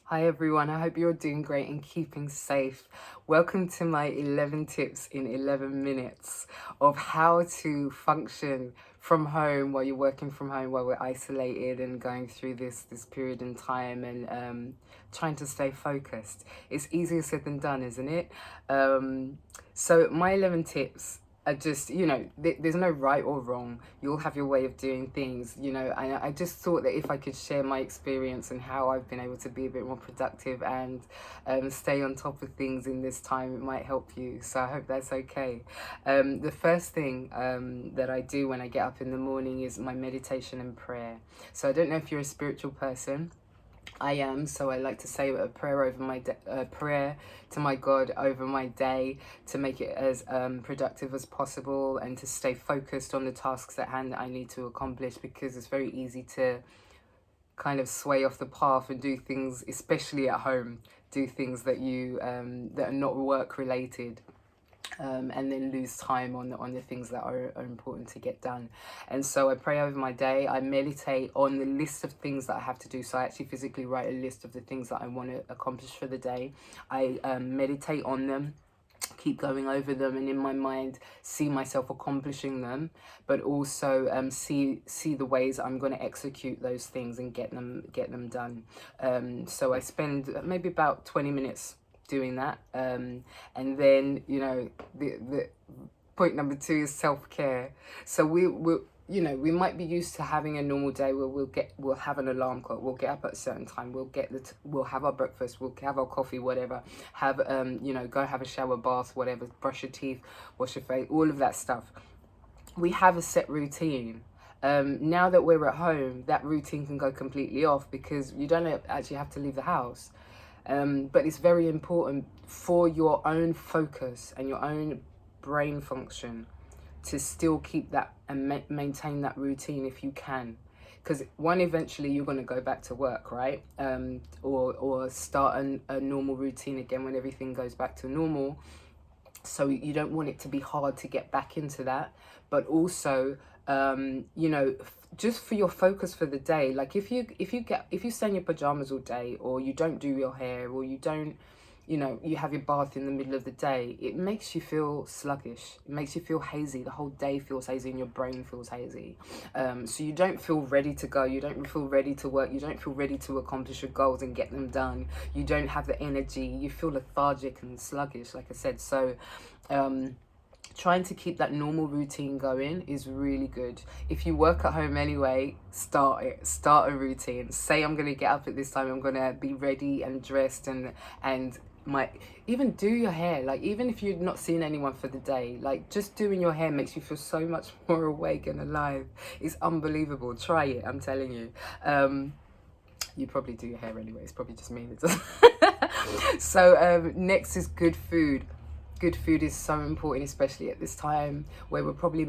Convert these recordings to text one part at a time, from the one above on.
Hi everyone, I hope you're doing great and keeping safe. Welcome to my 11 tips in 11 minutes of how to function from home while you're working from home, while we're isolated and going through this period in time and trying to stay focused. It's easier said than done, isn't it? So my 11 tips are just, there's no right or wrong. You'll have your way of doing things, and I just thought that if I could share my experience and how I've been able to be a bit more productive and stay on top of things in this time, it might help you. So I hope that's okay. The first thing that I do when I get up in the morning is my meditation and prayer. So I don't know if you're a spiritual person. I am, so I like to say a prayer over my prayer to my God over my day to make it as productive as possible and to stay focused on the tasks at hand that I need to accomplish, because it's very easy to kind of sway off the path and do things, especially at home, do things that you that are not work related. And then lose time on the things that are important to get done. And so I pray over my day. I meditate on the list of things that I have to do. So I actually physically write a list of the things that I want to accomplish for the day. I meditate on them, keep going over them, and in my mind see myself accomplishing them, but also see the ways I'm going to execute those things and get them done. So I spend maybe about 20 minutes doing that, and then the point number two is self-care. So we might be used to having a normal day where we'll have an alarm clock, we'll get up at a certain time, we'll have our breakfast, we'll have our coffee, whatever, have go have a shower, bath, whatever, brush your teeth, wash your face, all of that stuff. We have a set routine. Now that we're at home, that routine can go completely off because you don't actually have to leave the house. But it's very important for your own focus and your own brain function to still keep that and maintain that routine if you can. Because eventually you're going to go back to work, right? Or start a normal routine again when everything goes back to normal. So you don't want it to be hard to get back into that, but also just for your focus for the day. Like if you stay in your pajamas all day, or you don't do your hair, or you don't you have your bath in the middle of the day, it makes you feel sluggish, it makes you feel hazy. The whole day feels hazy and your brain feels hazy. So you don't feel ready to go, you don't feel ready to work, you don't feel ready to accomplish your goals and get them done. You don't have the energy, you feel lethargic and sluggish, like I said. So trying to keep that normal routine going is really good. If you work at home anyway, start a routine. Say, I'm going to get up at this time, I'm going to be ready and dressed, and even do your hair. Like, even if you're not seeing anyone for the day, like, just doing your hair makes you feel so much more awake and alive. It's unbelievable. Try it, I'm telling you. You probably do your hair anyway, it's probably just me that does. So next is good food. Good food is so important, especially at this time where we're probably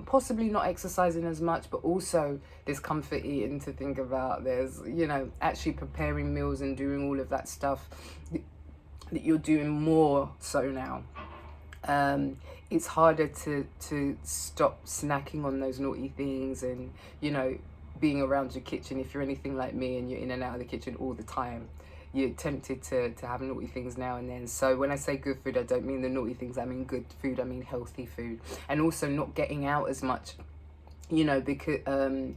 possibly not exercising as much, but also there's comfort eating to think about. There's actually preparing meals and doing all of that stuff that you're doing more so now. It's harder to stop snacking on those naughty things and being around your kitchen. If you're anything like me and you're in and out of the kitchen all the time, you're tempted to have naughty things now and then. So when I say good food, I don't mean the naughty things, I mean good food, I mean healthy food. And also not getting out as much, because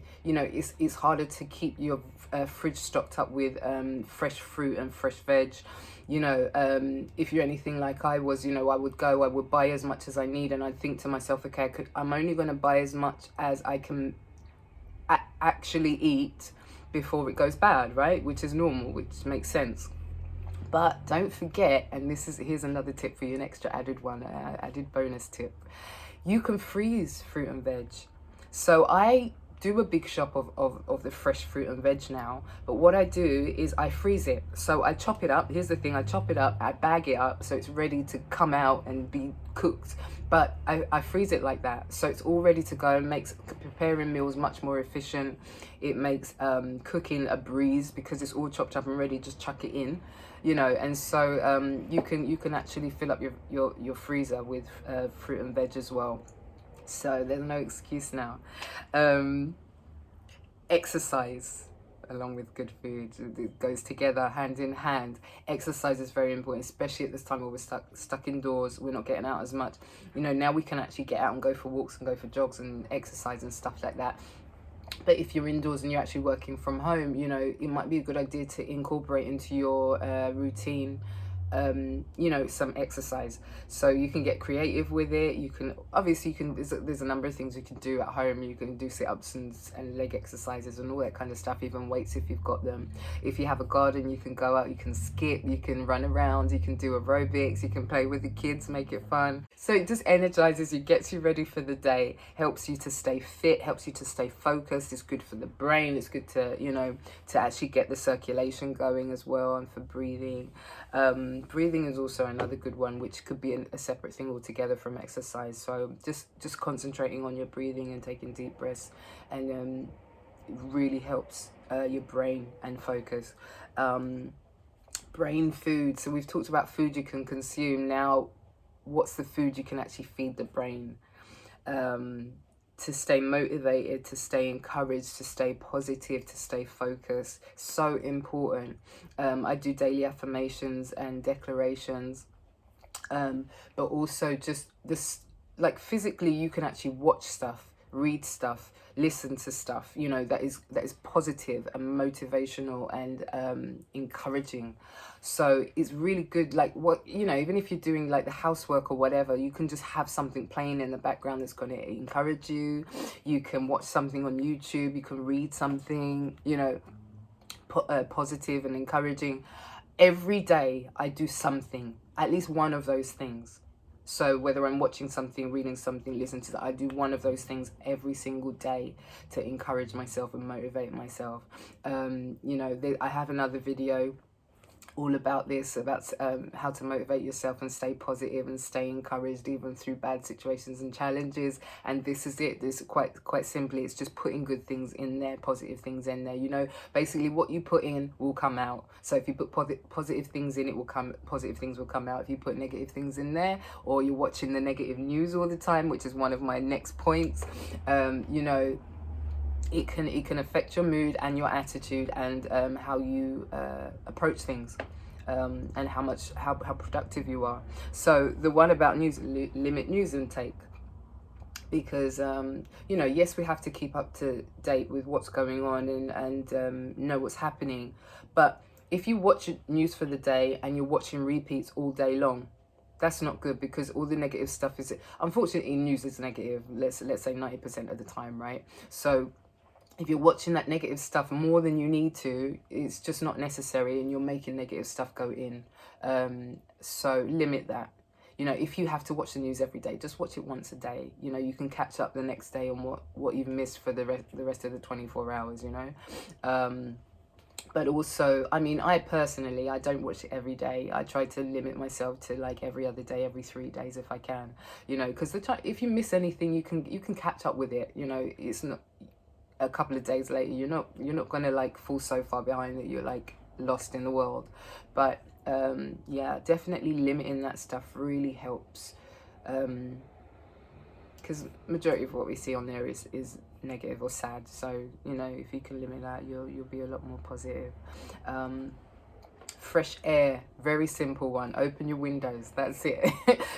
it's harder to keep your fridge stocked up with fresh fruit and fresh veg. If you're anything like I was, I would buy as much as I need, and I'd think to myself, okay, I'm only going to buy as much as I can actually eat before it goes bad, right? Which is normal, which makes sense. But don't forget, and here's another tip for you, an extra added bonus tip. You can freeze fruit and veg. So I do a big shop of the fresh fruit and veg now, but what I do is I freeze it. So I chop it up. Here's the thing, I chop it up, I bag it up so it's ready to come out and be cooked, but I freeze it like that, so it's all ready to go, and makes preparing meals much more efficient. It makes cooking a breeze because it's all chopped up and ready, just chuck it in, and so you can actually fill up your freezer with fruit and veg as well. So there's no excuse now. Exercise. along with good food. It goes together, hand in hand. Exercise is very important, especially at this time where we're stuck indoors. We're not getting out as much. You know, now we can actually get out and go for walks and go for jogs and exercise and stuff like that. But if you're indoors and you're actually working from home, you know, it might be a good idea to incorporate into your routine, you know, some exercise. So you can get creative with it. You can, obviously you can, there's a number of things you can do at home. You can do sit-ups and leg exercises and all that kind of stuff, even weights if you've got them. If you have a garden, you can go out, you can skip, you can run around, you can do aerobics, you can play with the kids, make it fun. So it just energizes you, gets you ready for the day, helps you to stay fit, helps you to stay focused. It's good for the brain. It's good to, you know, to actually get the circulation going as well, and for breathing. Breathing is also another good one, which could be a separate thing altogether from exercise. So just concentrating on your breathing and taking deep breaths, and it really helps your brain and focus. Brain food. So we've talked about food you can consume. Now, what's the food you can actually feed the brain? To stay motivated, to stay encouraged, to stay positive, to stay focused. So important. I do daily affirmations and declarations, but also just this, like physically, you can actually watch stuff, read stuff, listen to stuff, you know, that is positive and motivational and encouraging. So it's really good, like, what, you know, even if you're doing like the housework or whatever, you can just have something playing in the background that's going to encourage you. You can watch something on YouTube, you can read something, you know, positive and encouraging. Every day I do something, at least one of those things. So whether I'm watching something, reading something, listening to that, I do one of those things every single day to encourage myself and motivate myself. You know, I have another video all about this, about how to motivate yourself and stay positive and stay encouraged even through bad situations and challenges. And this is it. This quite simply, it's just putting good things in there, positive things in there. You know, basically what you put in will come out. So if you put positive things in, it will come, positive things will come out. If you put negative things in there, or you're watching the negative news all the time, which is one of my next points, you know, it can affect your mood and your attitude and how you approach things, and how productive you are. So the one about news, limit news intake, because you know, yes, we have to keep up to date with what's going on and know what's happening, but if you watch news for the day and you're watching repeats all day long, that's not good, because all the negative stuff is, unfortunately, news is negative, let's say 90% of the time, right? So if you're watching that negative stuff more than you need to, it's just not necessary, and you're making negative stuff go in. So limit that. You know, if you have to watch the news every day, just watch it once a day. You know, you can catch up the next day on what you've missed for the rest of the 24 hours, you know. But also, I mean, I personally, I don't watch it every day. I try to limit myself to like every other day, every 3 days if I can, you know, because if you miss anything, you can catch up with it. You know, it's not a couple of days later, you're not gonna like fall so far behind that you're like lost in the world. But yeah, definitely limiting that stuff really helps, because majority of what we see on there is negative or sad. So, you know, if you can limit that, you'll be a lot more positive. Fresh air, very simple one. Open your windows, that's it.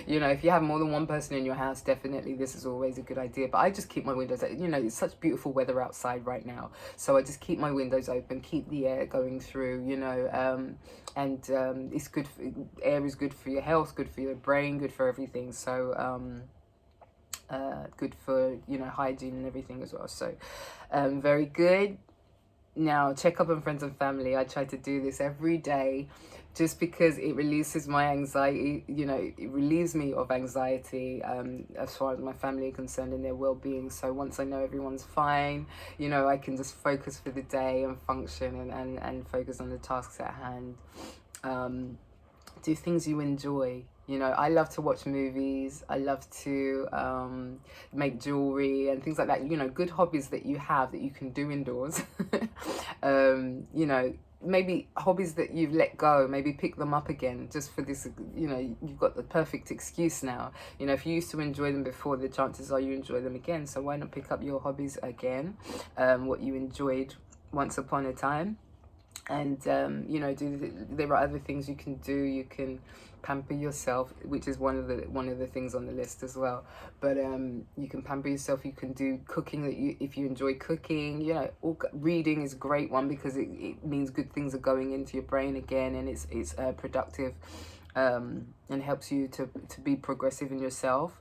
You know, if you have more than one person in your house, definitely this is always a good idea. But I just keep my windows, you know, it's such beautiful weather outside right now, so I just keep my windows open, keep the air going through, you know, and it's good air is good for your health, good for your brain, good for everything. So good for, you know, hygiene and everything as well. So very good. Now, check up on friends and family. I try to do this every day just because it releases my anxiety, you know, it relieves me of anxiety as far as my family are concerned and their well-being. So once I know everyone's fine, you know, I can just focus for the day and function and focus on the tasks at hand. Do things you enjoy. You know, I love to watch movies. I love to make jewelry and things like that. You know, good hobbies that you have that you can do indoors. You know, maybe hobbies that you've let go, maybe pick them up again just for this, you know, you've got the perfect excuse now. You know, if you used to enjoy them before, the chances are you enjoy them again. So why not pick up your hobbies again, what you enjoyed once upon a time. And you know, there are other things you can do. You can pamper yourself, which is one of the things on the list as well. But you can pamper yourself. You can do cooking, that you, if you enjoy cooking, you know, reading is a great one, because it means good things are going into your brain again, and it's productive, and helps you to be progressive in yourself.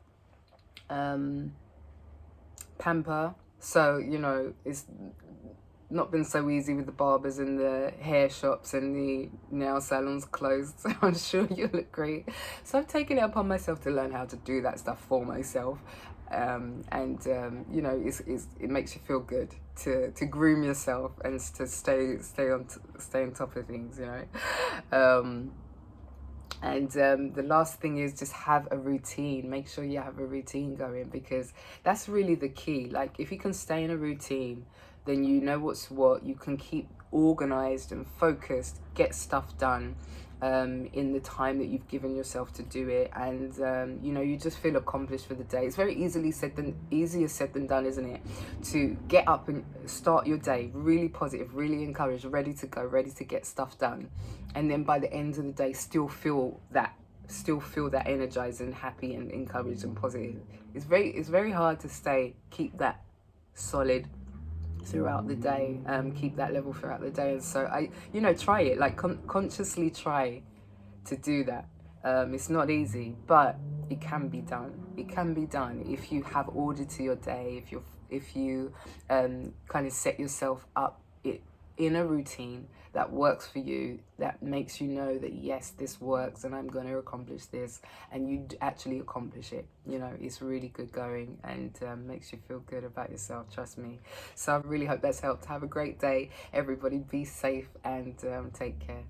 Pamper. So, you know, it's not been so easy with the barbers and the hair shops and the nail salons closed, so I'm sure you'll agree. So I've taken it upon myself to learn how to do that stuff for myself. You know, it makes you feel good to groom yourself and to stay on top of things, you know. The last thing is just have a routine. Make sure you have a routine going, because that's really the key. Like, if you can stay in a routine, then you know what's what. You can keep organized and focused, get stuff done in the time that you've given yourself to do it, and you know, you just feel accomplished for the day. It's very easier said than done, isn't it? To get up and start your day really positive, really encouraged, ready to go, ready to get stuff done, and then by the end of the day still feel that energized and happy and encouraged and positive. It's very hard to keep that solid throughout the day, keep that level throughout the day. And so you know, try it, like consciously try to do that. It's not easy, but it can be done. It can be done if you have order to your day, if you kind of set yourself up in a routine that works for you, that makes you know that yes, this works and I'm going to accomplish this, and you actually accomplish it. You know, it's really good going, and makes you feel good about yourself, trust me. So I really hope that's helped. Have a great day, everybody. Be safe and take care.